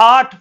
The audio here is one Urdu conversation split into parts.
8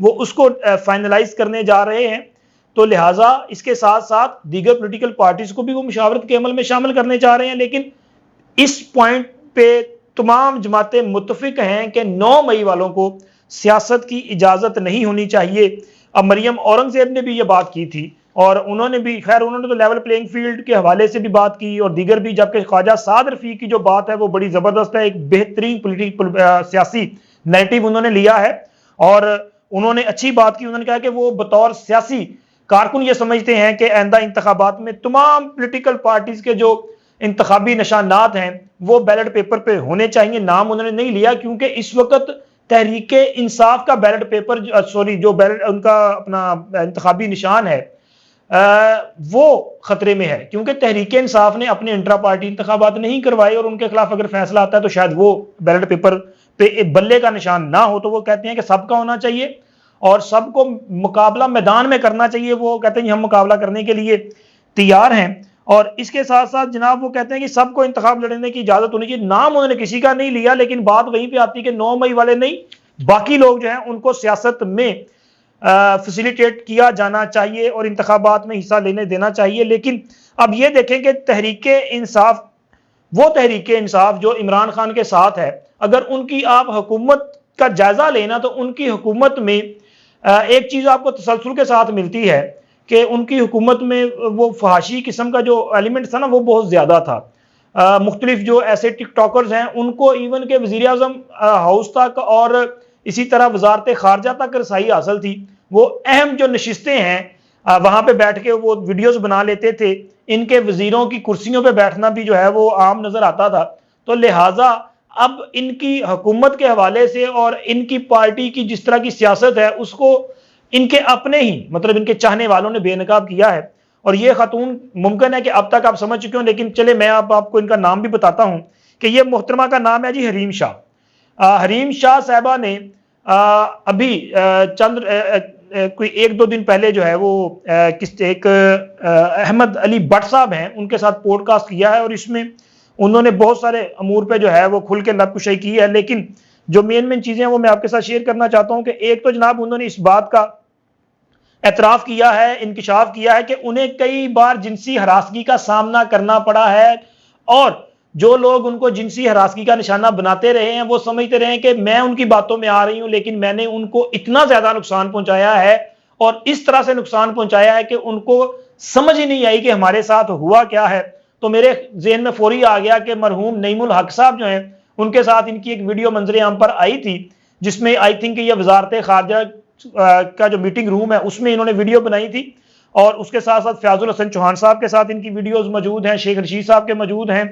وہ اس کو فائنلائز کرنے جا رہے ہیں، تو لہٰذا اس کے ساتھ ساتھ دیگر پولیٹیکل پارٹیز کو بھی وہ مشاورت کے عمل میں شامل کرنے چاہ رہے ہیں۔ لیکن اس پوائنٹ پہ تمام جماعتیں متفق ہیں کہ 9 مئی والوں کو سیاست کی اجازت نہیں ہونی چاہیے۔ اب مریم اورنگزیب نے بھی یہ بات کی تھی، اور انہوں نے بھی خیر انہوں نے تو لیول پلینگ فیلڈ کے حوالے سے بھی بات کی اور دیگر بھی، جبکہ خواجہ سعد رفیق کی جو بات ہے وہ بڑی زبردست ہے، ایک بہترین سیاسی نیریٹو انہوں نے لیا ہے، اور انہوں نے اچھی بات کی۔ انہوں نے کہا کہ وہ بطور سیاسی کارکن یہ سمجھتے ہیں کہ آئندہ انتخابات میں تمام پولیٹیکل پارٹیز کے جو انتخابی نشانات ہیں وہ بیلٹ پیپر پہ ہونے چاہیے۔ نام انہوں نے نہیں لیا کیونکہ اس وقت تحریک انصاف کا بیلٹ پیپر جو بیلٹ ان کا اپنا انتخابی نشان ہے وہ خطرے میں ہے، کیونکہ تحریک انصاف نے اپنے انٹرا پارٹی انتخابات نہیں کروائے، اور ان کے خلاف اگر فیصلہ آتا ہے تو شاید وہ بیلٹ پیپر پہ بلے کا نشان نہ ہو، تو وہ کہتے ہیں کہ سب کا ہونا چاہیے اور سب کو مقابلہ میدان میں کرنا چاہیے۔ وہ کہتے ہیں ہم مقابلہ کرنے کے لیے تیار ہیں، اور اس کے ساتھ ساتھ جناب وہ کہتے ہیں کہ سب کو انتخاب لڑنے کی اجازت ہونی چاہیے۔ نام انہوں نے کسی کا نہیں لیا، لیکن بات وہیں پہ آتی کہ 9 مئی والے نہیں، باقی لوگ جو ہیں ان کو سیاست میں فیسیلیٹیٹ کیا جانا چاہیے اور انتخابات میں حصہ لینے دینا چاہیے۔ لیکن اب یہ دیکھیں کہ تحریک انصاف، وہ تحریک انصاف جو عمران خان کے ساتھ ہے، اگر ان کی آپ حکومت کا جائزہ لینا تو ان کی حکومت میں ایک چیز آپ کو تسلسل کے ساتھ ملتی ہے کہ ان کی حکومت میں وہ فحاشی قسم کا جو ایلیمنٹ تھا نا وہ بہت زیادہ تھا۔ مختلف جو ایسے ٹک ٹاکرز ہیں ان کو ایون کہ وزیر اعظم ہاؤس تک اور اسی طرح وزارت خارجہ تک رسائی حاصل تھی۔ وہ اہم جو نشستیں ہیں وہاں پہ بیٹھ کے وہ ویڈیوز بنا لیتے تھے، ان کے وزیروں کی کرسیوں پہ بیٹھنا بھی جو ہے وہ عام نظر آتا تھا۔ تو لہٰذا اب ان کی حکومت کے حوالے سے اور ان کی پارٹی کی جس طرح کی سیاست ہے اس کو ان کے اپنے ہی مطلب ان کے چاہنے والوں نے بے نقاب کیا ہے، اور یہ خاتون ممکن ہے کہ اب تک آپ سمجھ چکے ہوں، لیکن چلے میں آپ کو ان کا نام بھی بتاتا ہوں کہ یہ محترمہ کا نام ہے جی حریم شاہ۔ حریم شاہ صاحبہ نے ابھی چند کوئی 1-2 دن پہلے جو ہے وہ ایک احمد علی بٹ صاحب ہیں ان کے ساتھ پوڈ کاسٹ کیا ہے، اور اس میں انہوں نے بہت سارے امور پہ جو ہے وہ کھل کے لب کشائی کی ہے۔ لیکن جو مین چیزیں ہیں وہ میں آپ کے ساتھ شیئر کرنا چاہتا ہوں کہ ایک تو جناب انہوں نے اس بات کا اعتراف کیا ہے، انکشاف کیا ہے کہ انہیں کئی بار جنسی ہراسگی کا سامنا کرنا پڑا ہے، اور جو لوگ ان کو جنسی ہراسگی کا نشانہ بناتے رہے ہیں وہ سمجھتے رہے ہیں کہ میں ان کی باتوں میں آ رہی ہوں، لیکن میں نے ان کو اتنا زیادہ نقصان پہنچایا ہے اور اس طرح سے نقصان پہنچایا ہے کہ ان کو سمجھ ہی نہیں آئی کہ ہمارے ساتھ ہوا کیا ہے۔ تو میرے ذہن میں فوری آ گیا کہ مرحوم نعیم الحق صاحب جو ہیں ان کے ساتھ ان کی ایک ویڈیو منظر عام پر آئی تھی، جس میں آئی تھنک یہ وزارت خارجہ کا جو میٹنگ روم ہے اس میں انہوں نے ویڈیو بنائی تھی، اور اس کے ساتھ ساتھ فیاض الحسن چوہان صاحب کے ساتھ ان کی ویڈیوز موجود ہیں، شیخ رشید صاحب کے موجود ہیں،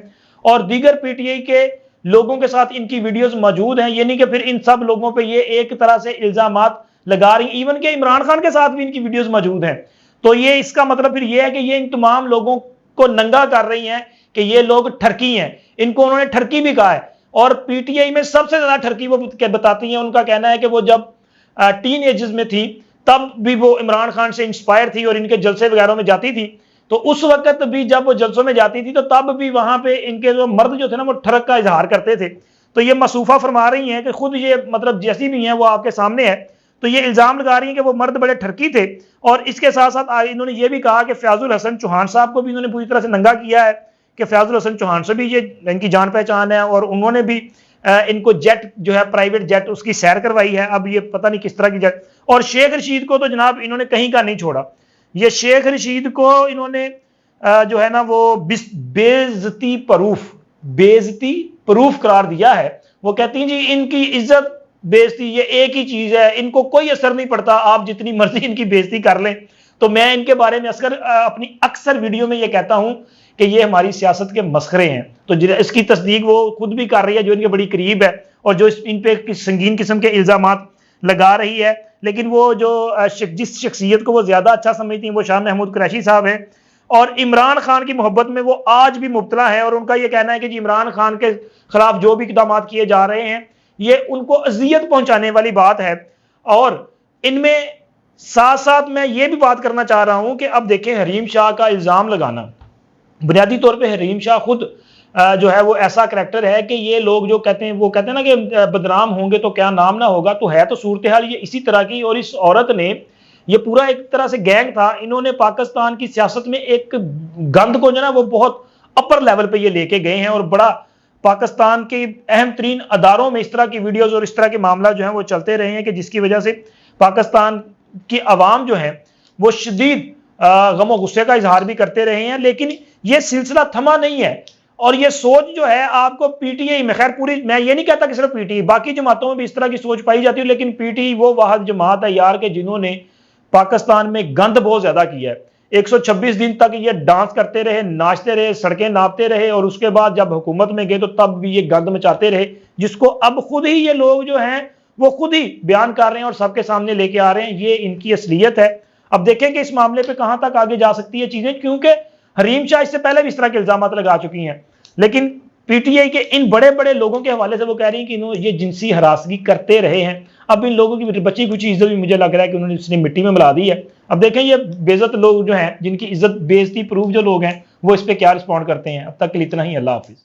اور دیگر پی ٹی آئی کے لوگوں کے ساتھ ان کی ویڈیوز موجود ہیں۔ یہ نہیں کہ پھر ان سب لوگوں پہ یہ ایک طرح سے الزامات لگا رہی ہیں، ایون کہ عمران خان کے ساتھ بھی ان کی ویڈیوز موجود ہیں۔ تو یہ اس کا مطلب پھر یہ ہے کہ یہ ان تمام لوگوں کو ننگا کر رہی ہیں کہ یہ لوگ ٹھرکی ہیں، ان کو انہوں نے ٹھرکی بھی کہا ہے، اور پی ٹی آئی میں سب سے زیادہ ٹھرکی وہ بتاتی ہیں۔ ان کا کہنا ہے کہ وہ جب ٹین ایجز میں تھی تب بھی وہ عمران خان سے انسپائر تھی اور ان کے جلسے وغیرہ میں جاتی تھی، تو اس وقت بھی جب وہ جلسوں میں جاتی تھی تو تب بھی وہاں پہ ان کے جو مرد جو تھے نا وہ ٹھڑک کا اظہار کرتے تھے۔ تو یہ مصوفہ فرما رہی ہیں کہ خود یہ مطلب جیسی بھی ہیں وہ آپ کے سامنے ہے، تو یہ الزام لگا رہی ہیں کہ وہ مرد بڑے ٹھرکی تھے، اور اس کے ساتھ ساتھ انہوں نے یہ بھی کہا کہ فیاض الحسن چوہان صاحب کو بھی انہوں نے پوری طرح سے ننگا کیا ہے کہ فیاض الحسن چوہان سے بھی یہ ان کی جان پہچان ہے، اور انہوں نے بھی ان کو جیٹ جو ہے پرائیویٹ جیٹ اس کی سیر کروائی ہے، اب یہ پتہ نہیں کس طرح کی جیٹ۔ اور شیخ رشید کو تو جناب انہوں نے کہیں کا نہیں چھوڑا، یہ شیخ رشید کو انہوں نے جو ہے نا وہ بےعزتی پروف قرار دیا ہے۔ وہ کہتی ہیں جی ان کی عزت بےعزتی یہ ایک ہی چیز ہے، ان کو کوئی اثر نہیں پڑتا، آپ جتنی مرضی ان کی بےعزتی کر لیں۔ تو میں ان کے بارے میں اپنی اکثر ویڈیو میں یہ کہتا ہوں کہ یہ ہماری سیاست کے مسخرے ہیں، تو اس کی تصدیق وہ خود بھی کر رہی ہے جو ان کے بڑی قریب ہے اور جو ان پہ سنگین قسم کے الزامات لگا رہی ہے۔ لیکن وہ جو جس شخصیت کو وہ زیادہ اچھا سمجھتی ہیں وہ شاہ محمود قریشی صاحب ہیں، اور عمران خان کی محبت میں وہ آج بھی مبتلا ہے، اور ان کا یہ کہنا ہے کہ جی عمران خان کے خلاف جو بھی اقدامات کیے جا رہے ہیں یہ ان کو اذیت پہنچانے والی بات ہے۔ اور ان میں ساتھ ساتھ میں یہ بھی بات کرنا چاہ رہا ہوں کہ اب دیکھیں حریم شاہ کا الزام لگانا، بنیادی طور پہ حریم شاہ خود جو ہے وہ ایسا کریکٹر ہے کہ یہ لوگ جو کہتے ہیں وہ کہتے ہیں نا کہ بدنام ہوں گے تو کیا نام نہ ہوگا، تو ہے تو صورتحال یہ اسی طرح کی. اور اس عورت نے یہ پورا ایک طرح سے گینگ تھا، انہوں نے پاکستان کی سیاست میں ایک گند کو جو نا وہ بہت اپر لیول پہ یہ لے کے گئے ہیں، اور بڑا پاکستان کے اہم ترین اداروں میں اس طرح کی ویڈیوز اور اس طرح کے معاملات جو ہیں وہ چلتے رہے ہیں کہ جس کی وجہ سے پاکستان کی عوام جو ہیں وہ شدید غم و غصے کا اظہار بھی کرتے رہے ہیں. لیکن یہ سلسلہ تھما نہیں ہے، اور یہ سوچ جو ہے آپ کو پی ٹی آئی میں، خیر پوری میں یہ نہیں کہتا کہ صرف پی ٹی آئی، باقی جماعتوں میں بھی اس طرح کی سوچ پائی جاتی ہے، لیکن پی ٹی آئی وہ واحد جماعت ہے یار کہ جنہوں نے پاکستان میں گند بہت زیادہ کیا ہے. 126 دن تک یہ ڈانس کرتے رہے، ناچتے رہے، سڑکیں ناپتے رہے، اور اس کے بعد جب حکومت میں گئے تو تب بھی یہ گند مچاتے رہے، جس کو اب خود ہی یہ لوگ جو ہیں وہ خود ہی بیان کر رہے ہیں اور سب کے سامنے لے کے آ رہے ہیں. یہ ان کی اصلیت ہے. اب دیکھیں کہ اس معاملے پہ کہاں تک آگے جا سکتی ہے چیزیں، کیونکہ حریم شاہ اس سے پہلے بھی اس طرح کے الزامات لگا چکی ہیں، لیکن پی ٹی آئی کے ان بڑے بڑے لوگوں کے حوالے سے وہ کہہ رہی ہیں کہ انہوں یہ جنسی ہراسگی کرتے رہے ہیں. اب ان لوگوں کی بچی کچھ عزت بھی مجھے لگ رہا ہے کہ انہوں نے اس نے مٹی میں ملا دی ہے. اب دیکھیں یہ بے عزت لوگ جو ہیں، جن کی عزت بے عزتی پروف جو لوگ ہیں، وہ اس پہ کیا رسپونڈ کرتے ہیں. اب تک کے لیے اتنا ہی. اللہ حافظ.